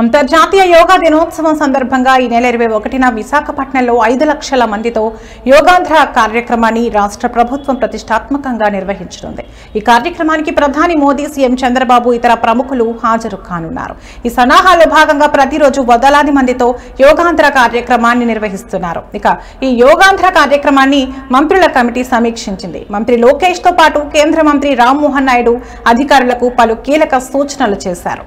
అంతర్జాతీయ యోగా దినోత్సవం సందర్భంగా ఈ నెల 21న విశాఖపట్నంలో 5 లక్షల మందితో యోగాంధ్ర కార్యక్రమాన్ని రాష్ట్ర ప్రభుత్వం ప్రతిష్టాత్మకంగా నిర్వహించనుంది. ఈ కార్యక్రమానికి ప్రధాని మోదీ, సీఎం చంద్రబాబు, ఇతర ప్రముఖులు హాజరు కానున్నారు. ఈ సన్నాహాల్లో భాగంగా ప్రతిరోజు వందలాది మందితో యోగాంధ్ర కార్యక్రమాన్ని నిర్వహిస్తున్నారు. ఇక ఈ యోగాంధ్ర కార్యక్రమాన్ని మంత్రుల కమిటీ సమీక్షించింది. మంత్రి లోకేష్ తో పాటు కేంద్ర మంత్రి రామ్మోహన్ నాయుడు అధికారులకు పలు కీలక సూచనలు చేశారు.